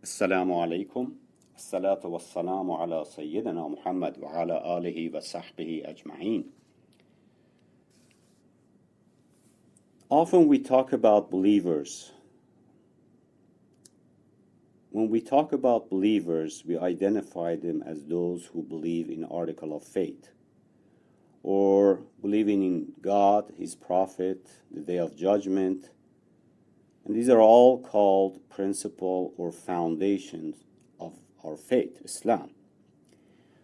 السلام عليكم. الصلاة والسلام على سيدنا محمد وعلى آله وصحبه أجمعين. Often we talk about believers. When we talk about believers, we identify them as those who believe in article of faith, or believing in God, His Prophet, the Day of Judgment. And these are all called principle or foundations of our faith, Islam.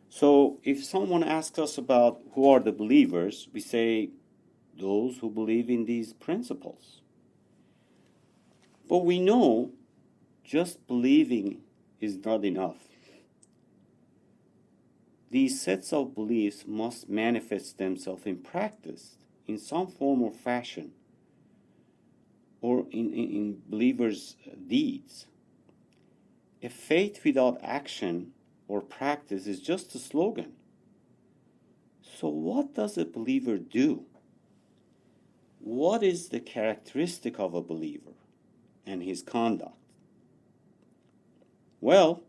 So if someone asks us about who are the believers, we say those who believe in these principles. But we know just believing is not enough. These sets of beliefs must manifest themselves in practice in some form or fashion, or in believers' deeds. A faith without action or practice is just a slogan. So what does a believer do? What is the characteristic of a believer and his conduct? Well,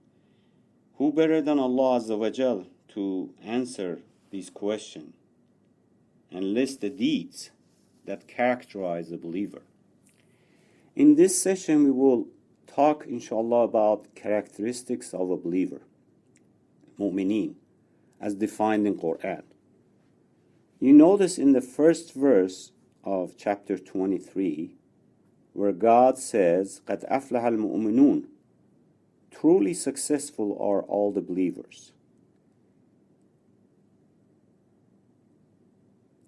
who better than Allah Azza wa Jal to answer these questions and list the deeds that characterize a believer? In this session, we will talk, inshallah, about characteristics of a believer, mu'mineen, as defined in Quran. You notice in the first verse of chapter 23, where God says, قَدْ أَفْلَحَ الْمُؤْمِنُونَ, truly successful are all the believers.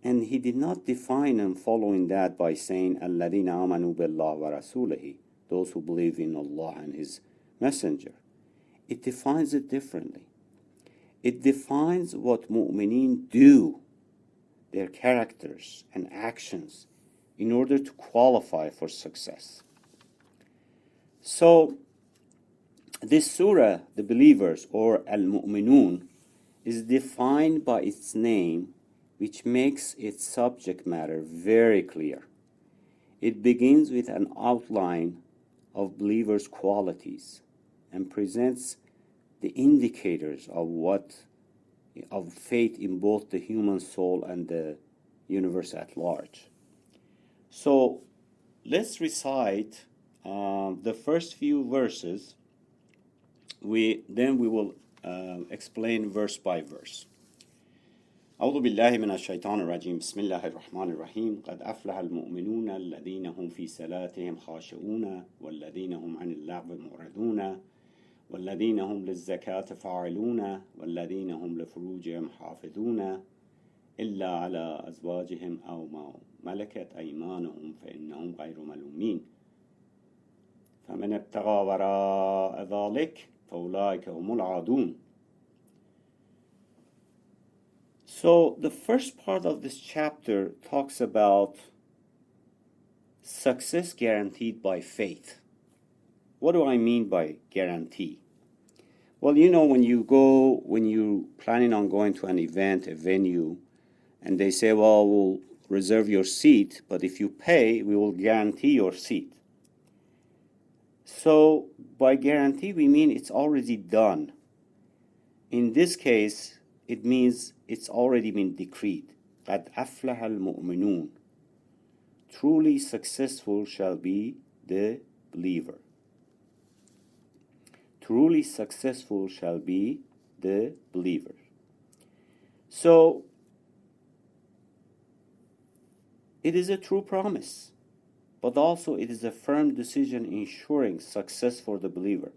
And he did not define them following that by saying, الَّذِينَ آمَنُوا بِاللَّهِ وَرَسُولِهِ, those who believe in Allah and His Messenger. It defines it differently. It defines what mu'mineen do, their characters and actions, in order to qualify for success. So, this surah, the believers, or al-mu'minun, is defined by its name, which makes its subject matter very clear. It begins with an outline of believers' qualities and presents the indicators of faith in both the human soul and the universe at large. So let's recite the first few verses. Then we will explain verse by verse. أعوذ بالله من الشيطان الرجيم بسم الله الرحمن الرحيم قد أفلح المؤمنون الذين هم في صلاتهم خاشعون والذين هم عن اللغو معرضون والذين هم للزكاة فاعلون والذين هم لفروجهم حافظون إلا على أزواجهم أو ما ملكت أيمانهم فإنهم غير ملومين فمن ابتغى وراء ذلك فأولئك هم العادون. So the first part of this chapter talks about success guaranteed by faith. What do I mean by guarantee? Well, you know, when you're planning on going to an event, a venue, and they say, well, we'll reserve your seat, but if you pay, we will guarantee your seat. So by guarantee, we mean it's already done. In this case, it means it's already been decreed. قَدْ أَفْلَحَ الْمُؤْمِنُونَ, truly successful shall be the believer. Truly successful shall be the believer. So, it is a true promise, but also it is a firm decision ensuring success for the believer.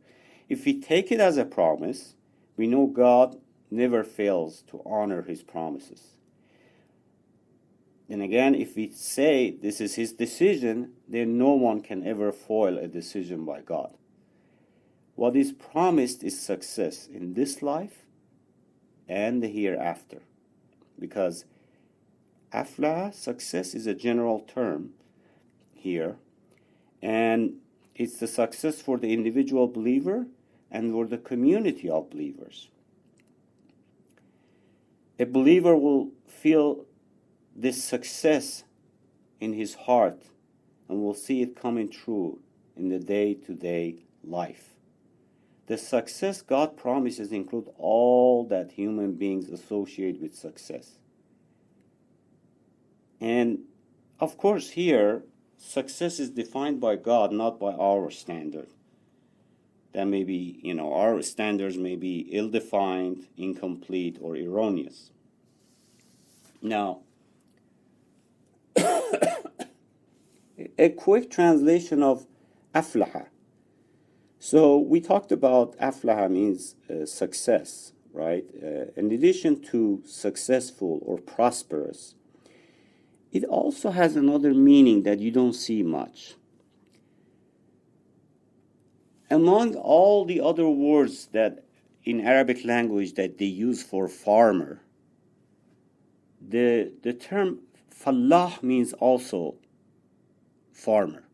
If we take it as a promise, we know God never fails to honor His promises. And again, if we say this is His decision, then no one can ever foil a decision by God. What is promised is success in this life and the hereafter. Because aflah, success, is a general term here, and it's the success for the individual believer and for the community of believers. A believer will feel this success in his heart and will see it coming true in the day-to-day life. the success God promises include all that human beings associate with success. And of course here, success is defined by God, not by our standard. That may be, our standards may be ill-defined, incomplete, or erroneous. Now, a quick translation of aflaha. So we talked about aflaha means success, right? In addition to successful or prosperous, it also has another meaning that you don't see much. Among all the other words that in Arabic language that they use for farmer, the term fallah means also farmer.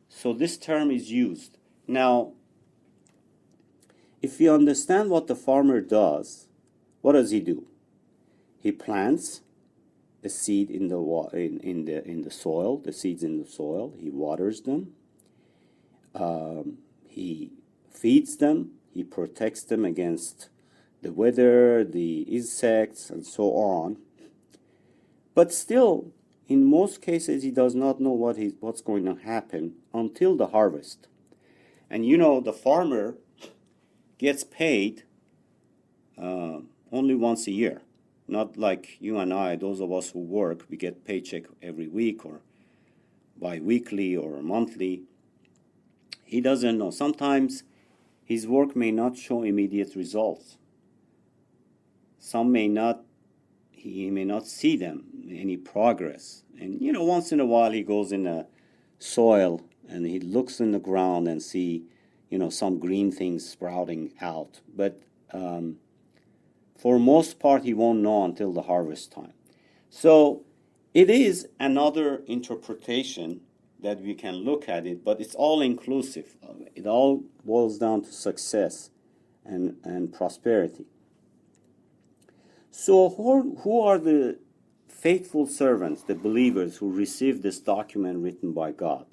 So this term is used. Now, if you understand what the farmer does, what does he do? He plants a seed in the soil, the seeds in the soil. He waters them. He feeds them. He protects them against the weather, the insects, and so on. But still, in most cases, he does not know what's going to happen until the harvest. And the farmer gets paid only once a year. Not like you and I, those of us who work, we get paycheck every week or bi-weekly or monthly. He doesn't know. Sometimes his work may not show immediate results. He may not see them, any progress. And, once in a while he goes in the soil and he looks in the ground and see, some green things sprouting out. But for most part, he won't know until the harvest time. So it is another interpretation that we can look at it, but it's all inclusive. It all boils down to success and prosperity. So who are the faithful servants, the believers who receive this document written by God,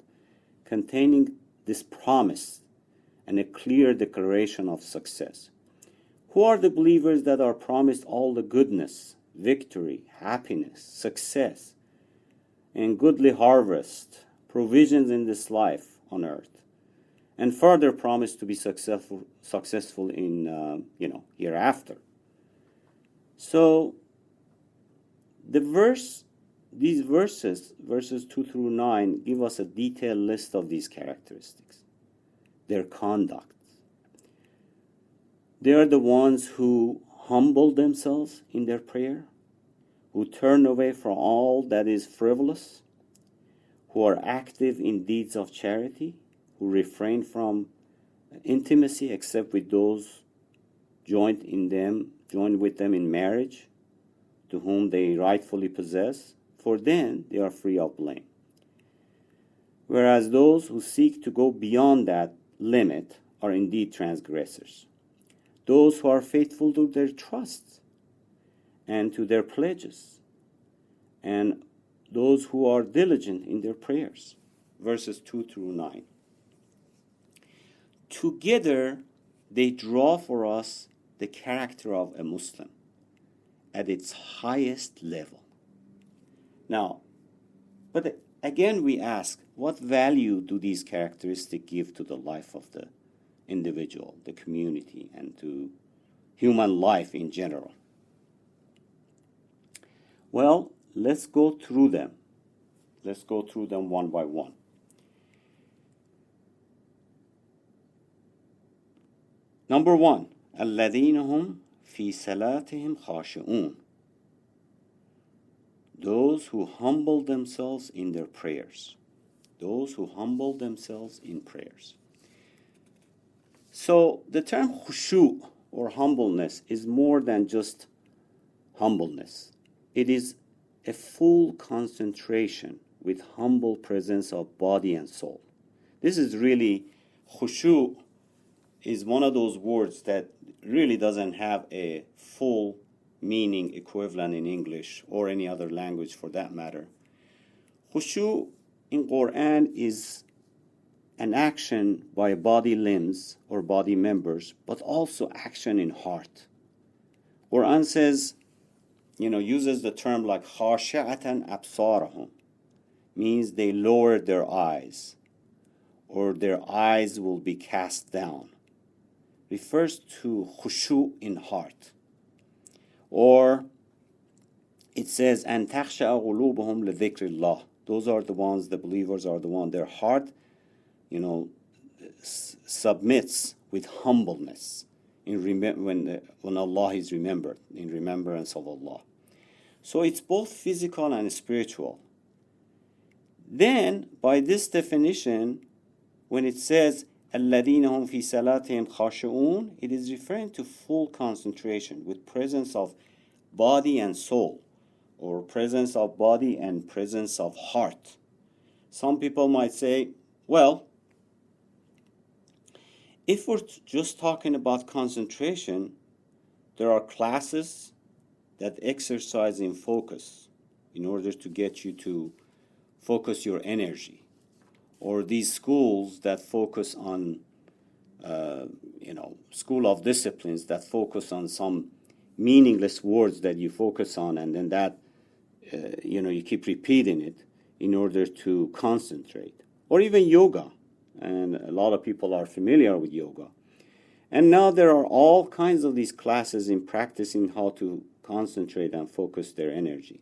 containing this promise and a clear declaration of success? Who are the believers that are promised all the goodness, victory, happiness, success, and goodly harvest, provisions in this life on earth, and further promise to be successful in hereafter? So these verses 2 through 9, give us a detailed list of these characteristics, their conduct. They are the ones who humble themselves in their prayer, who turn away from all that is frivolous, who are active in deeds of charity, who refrain from intimacy except with those joined with them in marriage, to whom they rightfully possess, for then they are free of blame. Whereas those who seek to go beyond that limit are indeed transgressors. Those who are faithful to their trust and to their pledges, and those who are diligent in their prayers. Verses 2 through 9. Together, they draw for us the character of a Muslim at its highest level. Now, but again we ask, what value do these characteristics give to the life of the individual, the community, and to human life in general? Well, let's go through them. Let's go through them one by one. Number 1, الذين هم في صلاتهم خاشعون. Those who humble themselves in their prayers. Those who humble themselves in prayers. So the term khushu, or humbleness, is more than just humbleness. It is a full concentration with humble presence of body and soul. This is really, khushu is one of those words that really doesn't have a full meaning equivalent in English or any other language for that matter. Khushu in Quran is an action by body limbs or body members, but also action in heart. Quran says, uses the term like khashi'atan absarahum, means they lower their eyes, or their eyes will be cast down. Refers to khushu in heart. Or it says, an takhsha'a qulubuhum li dhikrillah. Those are the ones, the believers are the ones, their heart, submits with humbleness when Allah is remembered, in remembrance of Allah. So it's both physical and spiritual. Then, by this definition, when it says, الَّذِينَ هُمْ فِي صَلَاتِهِمْ خَاشِعُونَ, it is referring to full concentration with presence of body and soul, or presence of body and presence of heart. Some people might say, well, if we're just talking about concentration, there are classes that exercise in focus in order to get you to focus your energy. Or these schools that focus on, school of disciplines that focus on some meaningless words that you focus on, and then that, you keep repeating it in order to concentrate. Or even yoga, and a lot of people are familiar with yoga. And now there are all kinds of these classes in practicing how to concentrate and focus their energy.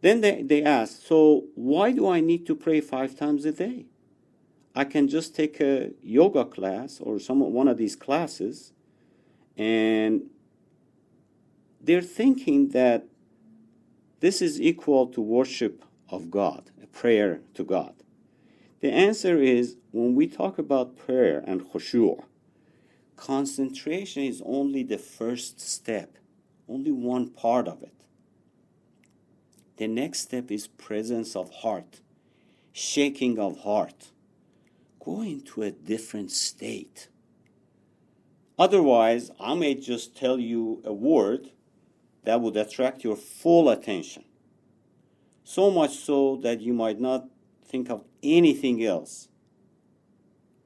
Then they ask, so why do I need to pray 5 times a day? I can just take a yoga class or one of these classes, and they're thinking that this is equal to worship of God, a prayer to God. The answer is, when we talk about prayer and khushu', concentration is only the first step, only one part of it. The next step is presence of heart, shaking of heart, going to a different state. Otherwise, I may just tell you a word that would attract your full attention, so much so that you might not think of anything else,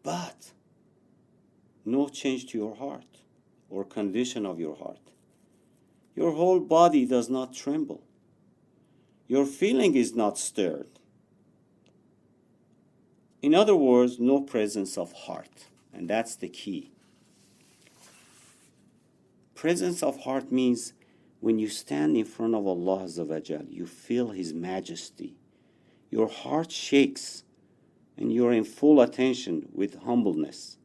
but no change to your heart or condition of your heart. Your whole body does not tremble. Your feeling is not stirred. In other words, no presence of heart, and that's the key. Presence of heart means when you stand in front of Allah Azza wa Jal, you feel His majesty. Your heart shakes, and you're in full attention with humbleness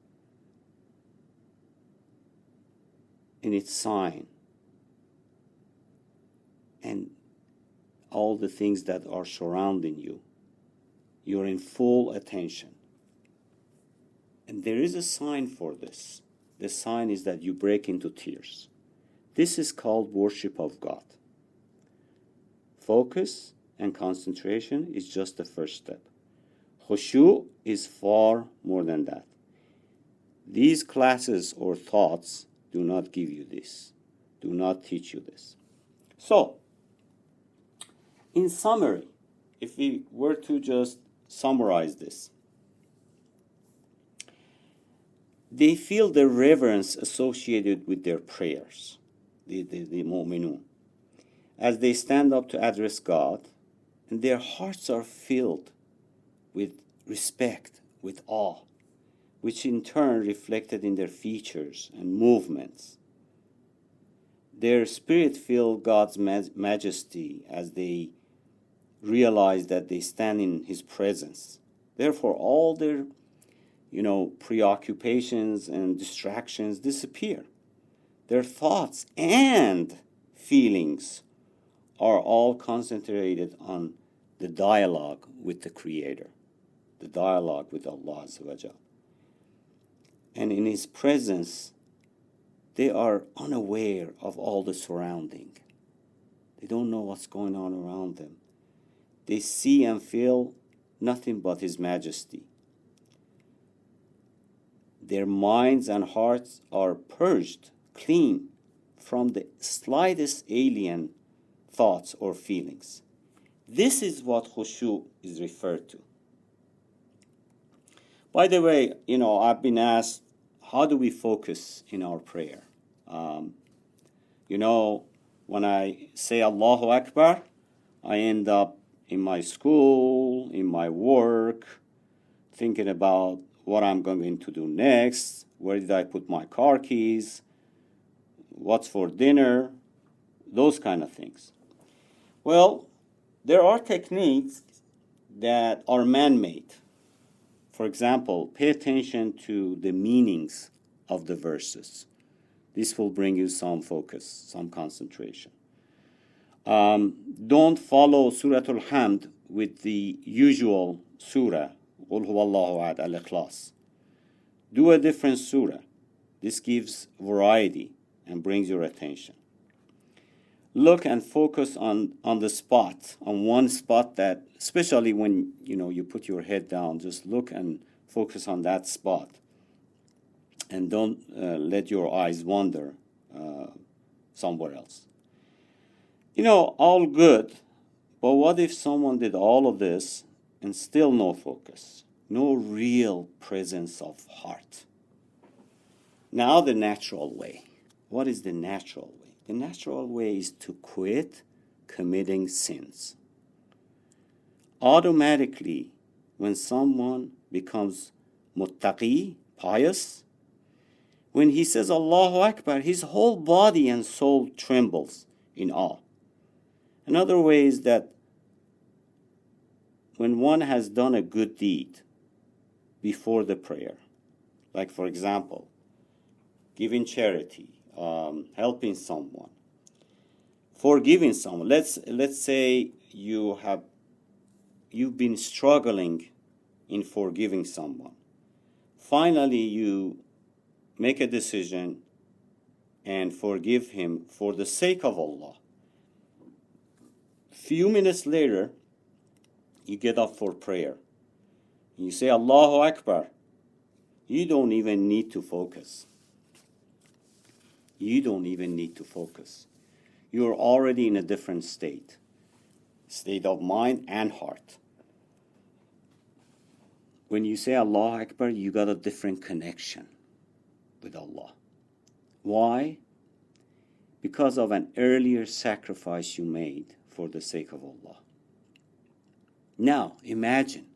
in its sign, and all the things that are surrounding you. You're in full attention. And there is a sign for this. The sign is that you break into tears. This is called worship of God. Focus and concentration is just the first step. Khushu' is far more than that. These classes or thoughts do not give you this, do not teach you this. So, in summary, if we were to just summarize this, they feel the reverence associated with their prayers, the mu'minun, as they stand up to address God, and their hearts are filled with respect, with awe, which in turn reflected in their features and movements. Their spirit feel God's majesty as they realize that they stand in His presence. Therefore, all their, preoccupations and distractions disappear. Their thoughts and feelings are all concentrated on the dialogue with the Creator, the dialogue with Allah Azza wa Jal. And in His presence, they are unaware of all the surrounding. They don't know what's going on around them. They see and feel nothing but His majesty. Their minds and hearts are purged, clean from the slightest alien thoughts or feelings. This is what khushu' is referred to. By the way, I've been asked, how do we focus in our prayer? When I say Allahu Akbar, I end up in my school, in my work, thinking about what I'm going to do next, where did I put my car keys, what's for dinner, those kind of things. Well, there are techniques that are man-made. For example, pay attention to the meanings of the verses. This will bring you some focus, some concentration. Don't follow Surat al-Hamd with the usual surah, Qul huwallahu ahad, al-Ikhlas. Do a different surah. This gives variety and brings your attention. Look and focus on the spot, on one spot that, especially when you put your head down, just look and focus on that spot. And don't let your eyes wander somewhere else. All good, but what if someone did all of this and still no focus, no real presence of heart? Now the natural way. What is the natural way? The natural way is to quit committing sins. Automatically, when someone becomes muttaqi, pious, when he says Allahu Akbar, his whole body and soul trembles in awe. Another way is that when one has done a good deed before the prayer, like for example, giving charity, helping someone, forgiving someone. Let's say you've been struggling in forgiving someone. Finally, you make a decision and forgive him for the sake of Allah. Few minutes later, you get up for prayer. You say Allahu Akbar. You don't even need to focus. You don't even need to focus. You're already in a different state of mind and heart. When you say Allahu Akbar, you got a different connection with Allah. Why? Because of an earlier sacrifice you made for the sake of Allah. Now, imagine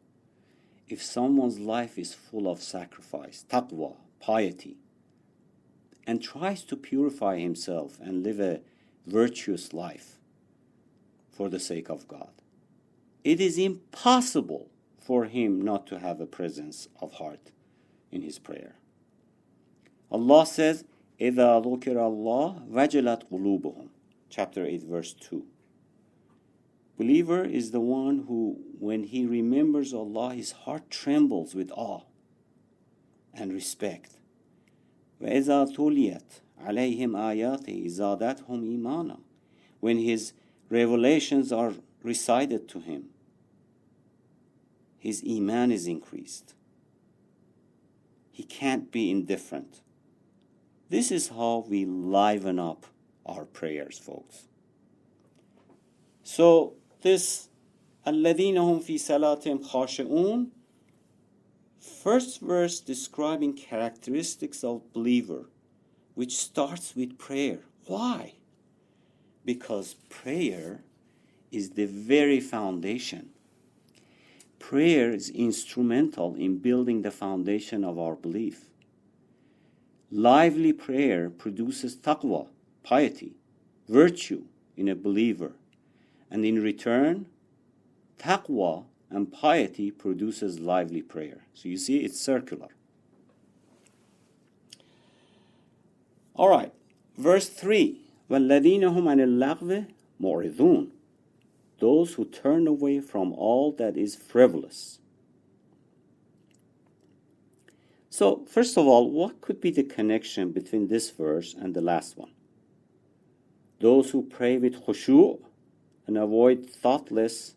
if someone's life is full of sacrifice, taqwa, piety, and tries to purify himself and live a virtuous life for the sake of God. It is impossible for him not to have a presence of heart in his prayer. Allah says, إِذَا ذُكِرَ اللَّهُ وَجِلَتْ قُلُوبُهُم, chapter 8, verse 2. Believer is the one who, when he remembers Allah, his heart trembles with awe and respect. وَإِذَا تُلِيَتْ عَلَيْهِمْ آيَاتِهِ زَادَتْهُمْ إِيمَانًا. When his revelations are recited to him, his iman is increased. He can't be indifferent. This is how we liven up our prayers, folks. So this الَّذِينَ هُمْ فِي صَلَاتِهِمْ خَاشِعُونَ, first verse describing characteristics of believer, which starts with prayer. Why? Because prayer is the very foundation. Prayer is instrumental in building the foundation of our belief. Lively prayer produces taqwa, piety, virtue in a believer. And in return, taqwa and piety produces lively prayer. So you see, it's circular. All right, verse 3. وَالَّذِينَ هُمْ عَنِ اللَّغْوِ مُعْرِضُونَ, those who turn away from all that is frivolous. So, first of all, what could be the connection between this verse and the last one? Those who pray with khushu' and avoid thoughtless,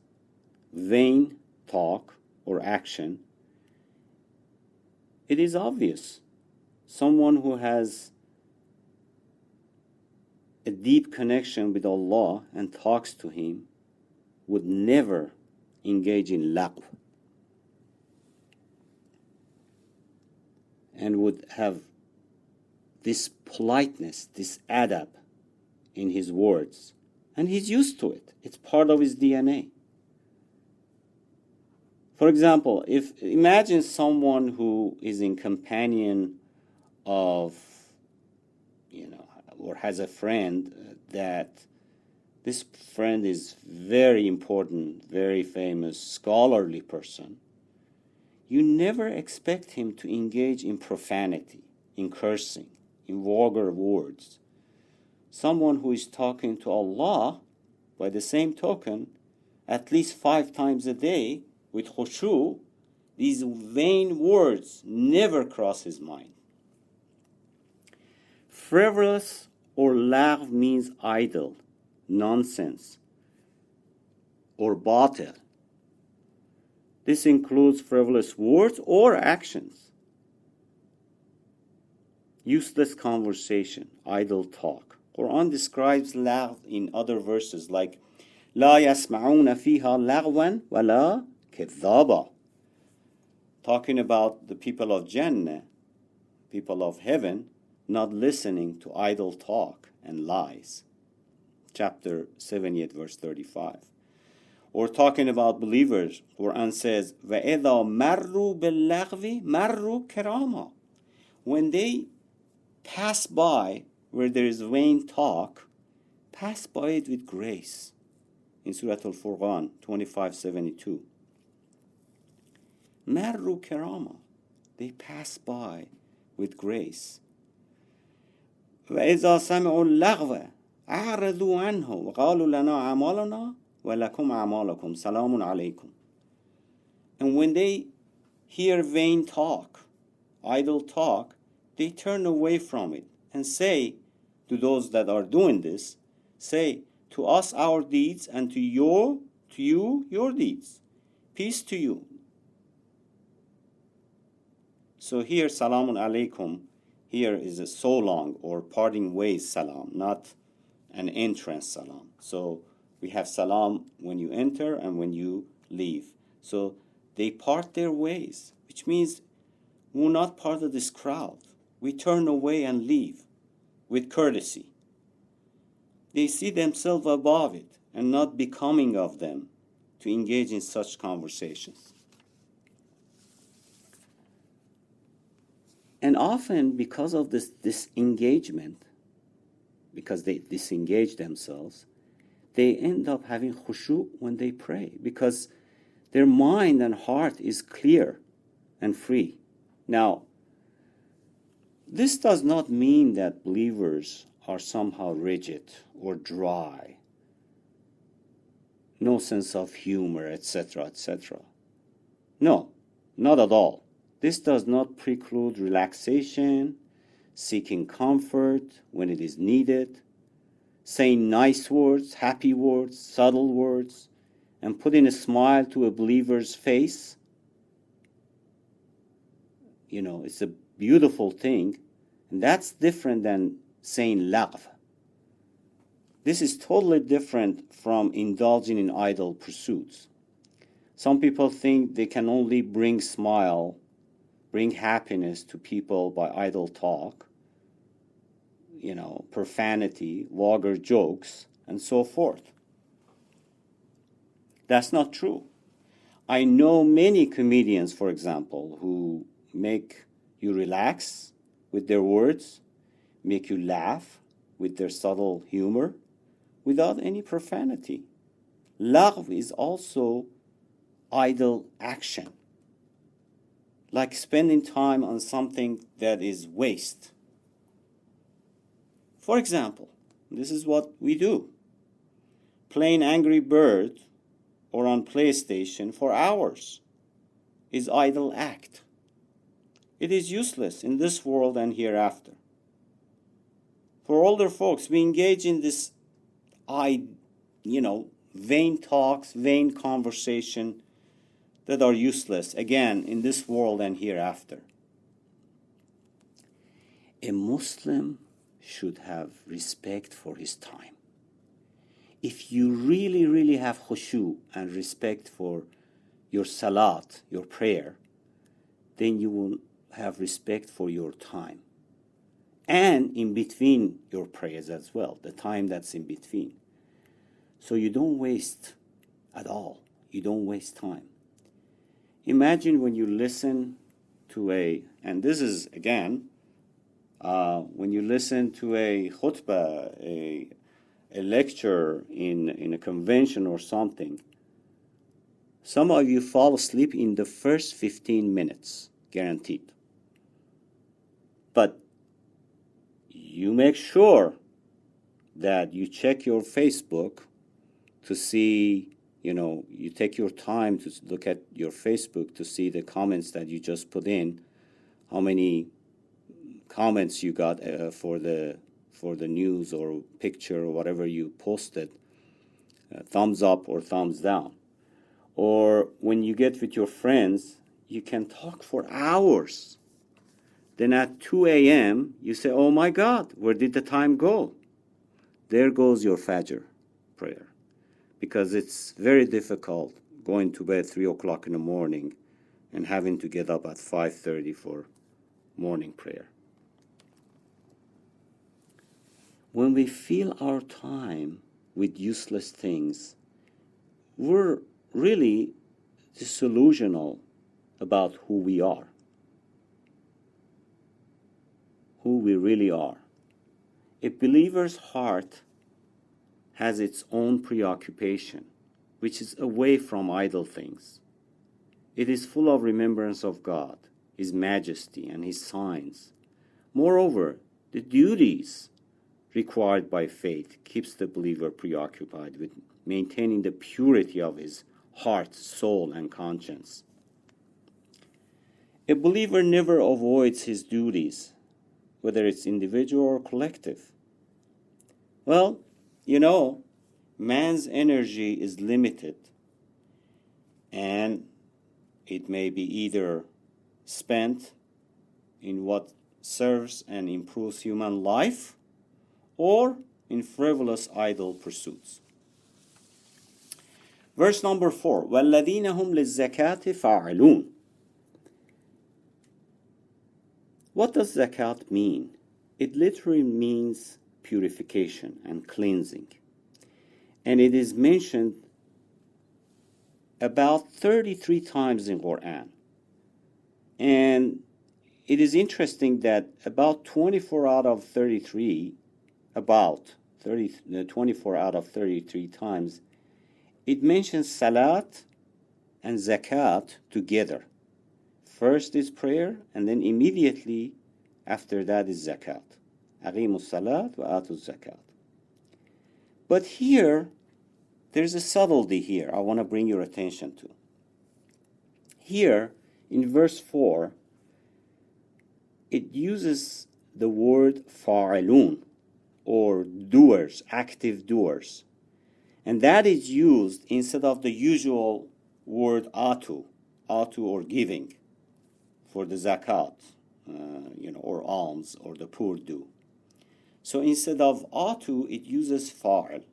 vain talk or action. It is obvious. Someone who has a deep connection with Allah and talks to Him would never engage in laqw. and would have this politeness, this adab in his words. And he's used to it. It's part of his DNA. For example, imagine someone who is in companion of, or has a friend that this friend is very important, very famous, scholarly person. You never expect him to engage in profanity, in cursing, in vulgar words. Someone who is talking to Allah, by the same token, at least 5 times a day, with khushu, these vain words never cross his mind. Frivolous or lagh means idle, nonsense, or batil. This includes frivolous words or actions. Useless conversation, idle talk. Quran describes lagh in other verses like لا يسمعون فيها لغوا ولا كذابا, talking about the people of Jannah, people of heaven, not listening to idle talk and lies. Chapter 78, verse 35. Or talking about believers, Quran says, وَإِذَا مَرُّوا بِاللَّغْوِ مَرُّوا كِرَامًا. When they pass by where there is vain talk, pass by it with grace. In Surat Al-Furqan 25:72. Marru kirama, they pass by with grace. وَإِذَا سَمِعُوا اللَّغْوَ أَعْرَضُوا عَنْهُ وَقَالُوا لَنَا أَعْمَالُنَا وَلَكُمْ أَعْمَالُكُمْ سَلَامٌ عَلَيْكُمْ. And when they hear vain talk, idle talk, they turn away from it and say to those that are doing this, say, to us our deeds, and to you your deeds. Peace to you. So here, salamun alaykum, here is a so long or parting ways salam, not an entrance salam. So we have salam when you enter and when you leave. So they part their ways, which means we're not part of this crowd. We turn away and leave with courtesy. They see themselves above it and not becoming of them to engage in such conversations. And often, because of this disengagement, because they disengage themselves, they end up having khushu when they pray, because their mind and heart is clear and free. Now, this does not mean that believers are somehow rigid or dry, no sense of humor, etc., etc. No, not at all. This does not preclude relaxation, seeking comfort when it is needed, saying nice words, happy words, subtle words, and putting a smile to a believer's face. It's a beautiful thing, and that's different than saying lagh. This is totally different from indulging in idle pursuits. Some people think they can only bring happiness to people by idle talk, profanity, vulgar jokes, and so forth. That's not true. I know many comedians, for example, who make you relax with their words, make you laugh with their subtle humor, without any profanity. Lagh is also idle action, like spending time on something that is waste. For example, this is what we do. Playing Angry Bird or on PlayStation for hours is idle act. It is useless in this world and hereafter. For older folks, we engage in this vain talks, vain conversation that are useless, again, in this world and hereafter. A Muslim should have respect for his time. If you really, really have khushu and respect for your salat, your prayer, then you will have respect for your time. And in between your prayers as well, the time that's in between. So you don't waste at all. You don't waste time. Imagine when you listen to and this is again, when you listen to a khutbah, a lecture in a convention or something, some of you fall asleep in the first 15 minutes, guaranteed. But you make sure that you check your Facebook to see, you take your time to look at your Facebook to see the comments that you just put in, how many comments you got for the news or picture or whatever you posted, thumbs up or thumbs down. Or when you get with your friends, you can talk for hours. Then at 2 a.m., you say, oh my God, where did the time go? There goes your Fajr prayer. Because it's very difficult going to bed 3 o'clock in the morning and having to get up at 5:30 for morning prayer. When we fill our time with useless things, we're really disillusional about who we are, who we really are. A believer's heart has its own preoccupation, which is away from idle things. It is full of remembrance of God, His majesty, and His signs. Moreover, the duties required by faith keeps the believer preoccupied with maintaining the purity of his heart, soul, and conscience. A believer never avoids his duties, whether it's individual or collective. Well, man's energy is limited, and it may be either spent in what serves and improves human life or in frivolous idle pursuits. Verse number 4, وَالَّذِينَ هُمْ لِلزَّكَاةِ فَاعِلُونَ. What does zakat mean? It literally means purification and cleansing. And it is mentioned about 33 times in Quran. And it is interesting that about 24 out of 33 times, it mentions salat and zakat together. First is prayer, and then immediately after that is zakat. Aqimu salat wa atu zakat. But here, there's a subtlety here I want to bring your attention to. Here, in verse 4, it uses the word fa'ilun, or doers, active doers. And that is used instead of the usual word atu or giving for the zakat, or alms, or the poor do. So instead of atu, it uses fa'il.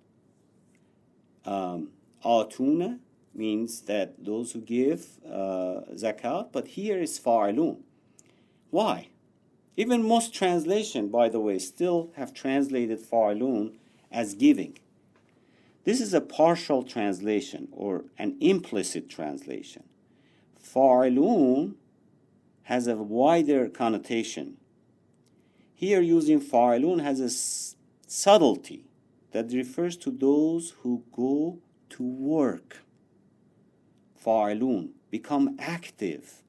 Atuna means that those who give zakat, but here is fa'ilun. Why? Even most translation, by the way, still have translated fa'ilun as giving. This is a partial translation or an implicit translation. Fa'ilun has a wider connotation. Here using fa'ilun has a subtlety that refers to those who go to work. Fa'ilun, become active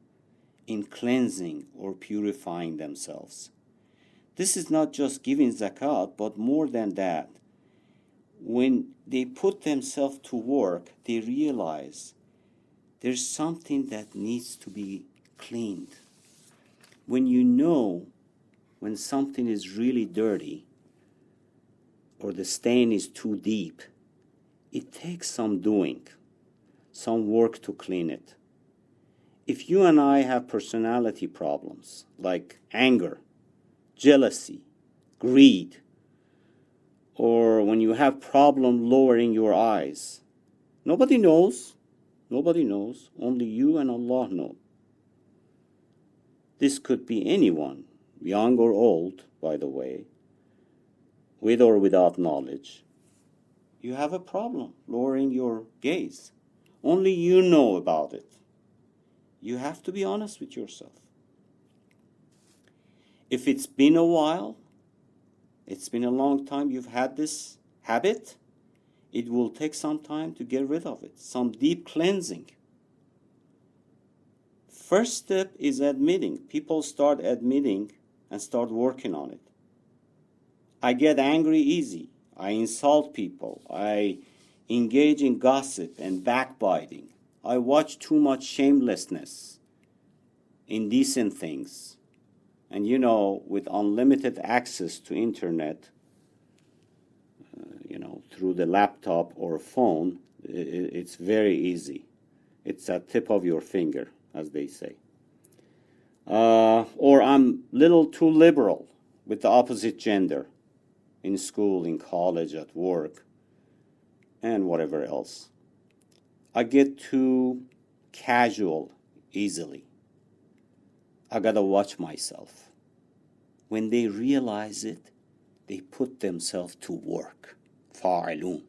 in cleansing or purifying themselves. This is not just giving zakat, but more than that. When they put themselves to work, they realize there's something that needs to be cleaned. When you know when something is really dirty or the stain is too deep, it takes some doing, some work to clean it. If you and I have personality problems like anger, jealousy, greed, or when you have problem lowering your eyes, nobody knows, only you and Allah know. This could be anyone, young or old, by the way, with or without knowledge. You have a problem lowering your gaze. Only you know about it. You have to be honest with yourself. If it's been a while, it's been a long time you've had this habit, it will take some time to get rid of it, some deep cleansing. First step is admitting. People start admitting and start working on it. I get angry easy. I insult people. I engage in gossip and backbiting. I watch too much shamelessness, indecent things. And you know, with unlimited access to internet, through the laptop or phone, it's very easy. It's at tip of your finger, as they say. Or I'm a little too liberal with the opposite gender in school, in college, at work, and whatever else. I get too casual easily. I gotta watch myself. When they realize it, they put themselves to work. فاعلون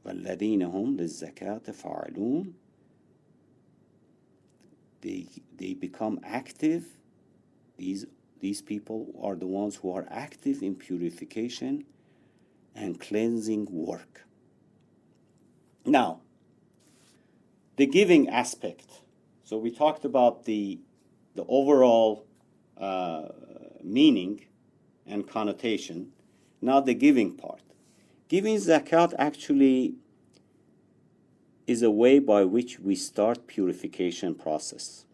والذين هم للزكاة فاعلون. They become active. These people are the ones who are active in purification and cleansing work. Now, the giving aspect. So we talked about the overall meaning and connotation. Now the giving part. Giving zakat actually is a way by which we start purification process.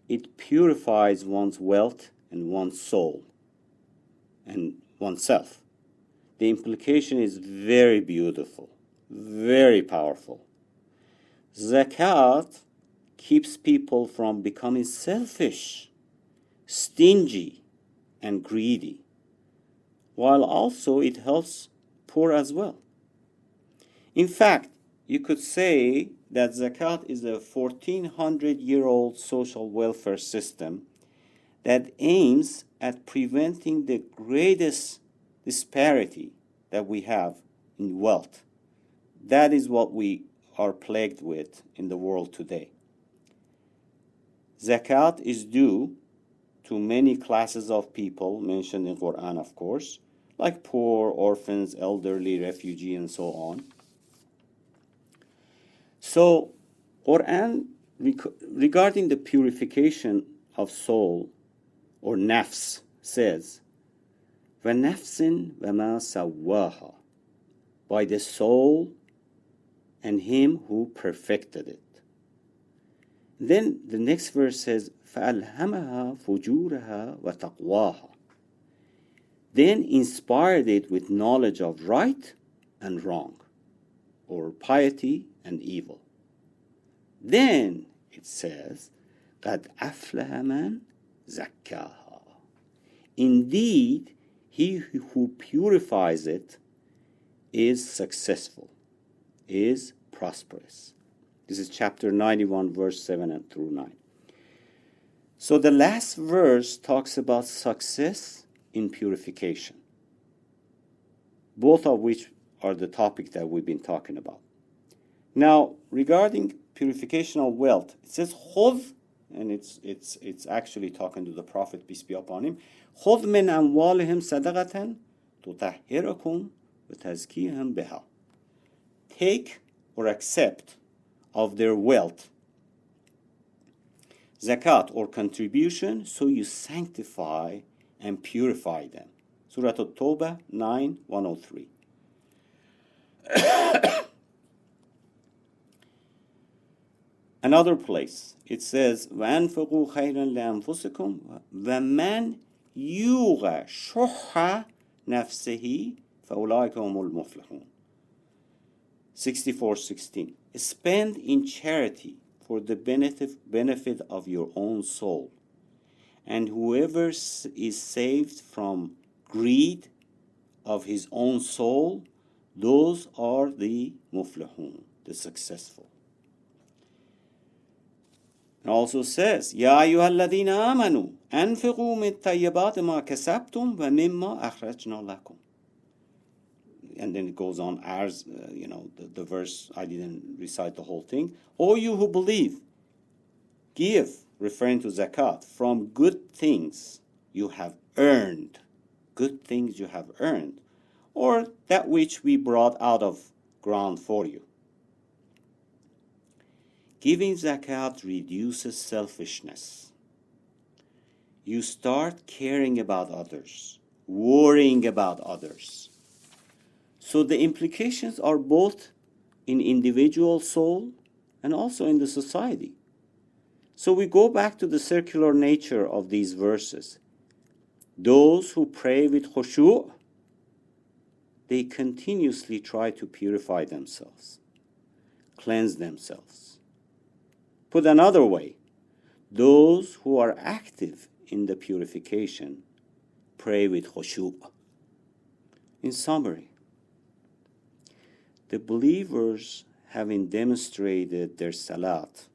It purifies one's wealth and one's soul and oneself. The implication is very beautiful, very powerful. Zakat keeps people from becoming selfish, stingy, and greedy, while also it helps poor as well. In fact, you could say that zakat is a 1400-year-old social welfare system that aims at preventing the greatest disparity that we have in wealth. That is what we are plagued with in the world today. Zakat is due to many classes of people mentioned in Quran, of course, like poor, orphans, elderly, refugee, and so on. So, Quran, regarding the purification of soul, or nafs, says, وَنَفْسٍ وَمَا سَوَّاهَا, by the soul and him who perfected it. Then the next verse says, فَأَلْهَمَهَا فُجُورَهَا وَتَقْوَاهَا, then inspired it with knowledge of right and wrong, or piety and evil. Then it says, قَدْ أَفْلَهَ مَنْ زَكَّاهَا, indeed, he who purifies it is successful, is prosperous. This is chapter 91, verse 7 and through 9. So the last verse talks about success in purification, both of which are the topic that we've been talking about. Now, regarding purification of wealth, it says خُذْ, and it's actually talking to the Prophet, peace be upon him, خُذْ مِنْ أَمْوَالِهِمْ صَدَقَةً تُطَهِّرُكُمْ وَتَزْكِيهِمْ بِهَا, take or accept of their wealth zakat or contribution, so you sanctify and purify them. Surat At-Tawbah 9:103. Another place, it says, وَأَنْفِقُوا خَيْرًا لِأَنفُسِكُمْ وَمَنْ يُوغَ شُحَّ نَفْسِهِ فَأُولَٰئِكَ هُمُ الْمُفْلِحُونَ. 64:16. Spend in charity for the benefit of your own soul. And whoever is saved from greed of his own soul, those are the muflihun, the successful. It also says, يَا أَيُّهَا الَّذِينَ آمَنُوا أَنفِقُوا مِنْ طَيِّبَاتِ مَا كَسَبْتُمْ وَمِمَّا أَخْرَجْنَا لَكُمْ. And then it goes on, as the verse, I didn't recite the whole thing. O you who believe, give, referring to zakat, from good things you have earned. Good things you have earned. Or that which we brought out of ground for you. Giving zakat reduces selfishness. You start caring about others, worrying about others. So the implications are both in individual soul and also in the society. So we go back to the circular nature of these verses. Those who pray with khushu', they continuously try to purify themselves, cleanse themselves. Put another way, those who are active in the purification pray with khushu'. In summary, the believers, having demonstrated their salat,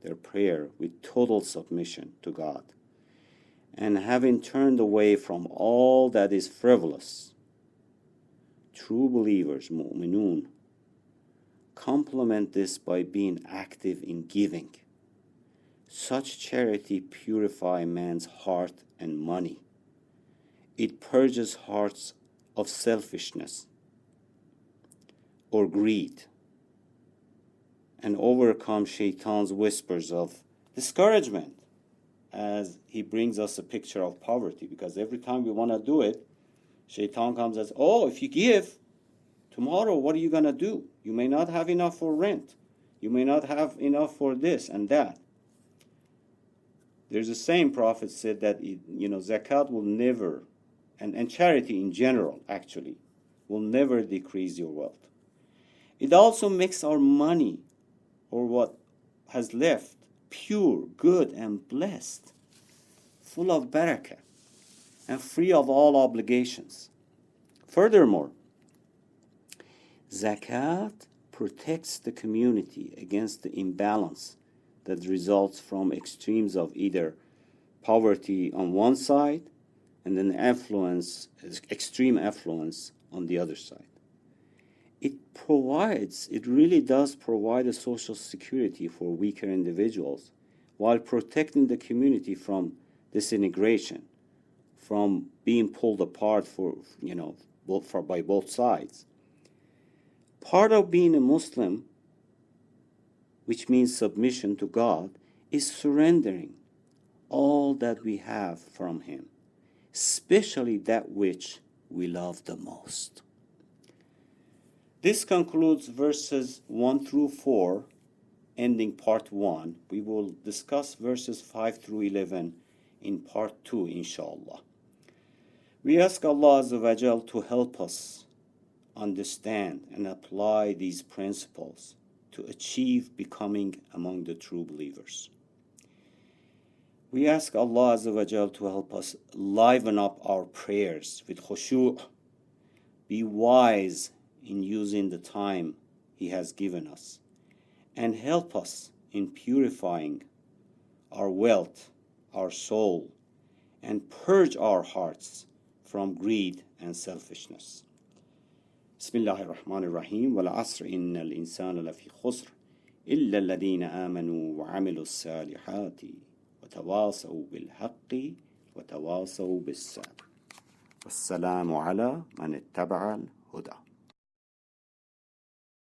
their prayer, with total submission to God, and having turned away from all that is frivolous, true believers, mu'minun, complement this by being active in giving. Such charity purifies man's heart and money. It purges hearts of selfishness or greed, and overcome Shaitan's whispers of discouragement, as he brings us a picture of poverty. Because every time we want to do it, Shaitan comes and says, oh, if you give, tomorrow what are you going to do? You may not have enough for rent. You may not have enough for this and that. There's the same prophet said that, zakat will never, and charity in general, actually, will never decrease your wealth. It also makes our money, or what has left, pure, good, and blessed, full of barakah, and free of all obligations. Furthermore, zakat protects the community against the imbalance that results from extremes of either poverty on one side and then extreme affluence on the other side. It really does provide a social security for weaker individuals while protecting the community from disintegration, from being pulled apart by both sides. Part of being a Muslim, which means submission to God, is surrendering all that we have from Him, especially that which we love the most. This concludes verses 1 through 4, ending part 1. We will discuss verses 5 through 11 in part 2, inshallah. We ask Allah Azza wa Jal to help us understand and apply these principles to achieve becoming among the true believers. We ask Allah Azza wa Jal to help us liven up our prayers with khushu', be wise in using the time He has given us, and help us in purifying our wealth, our soul, and purge our hearts from greed and selfishness. Bismillahir Rahmanir Rahim. Wal asr innal insana lafi khusr illa alladhina amanu wa amilus salihati wa tawasaw bil haqqi wa tawasaw bis sabr. Wassalamu ala man ittaba'a al huda.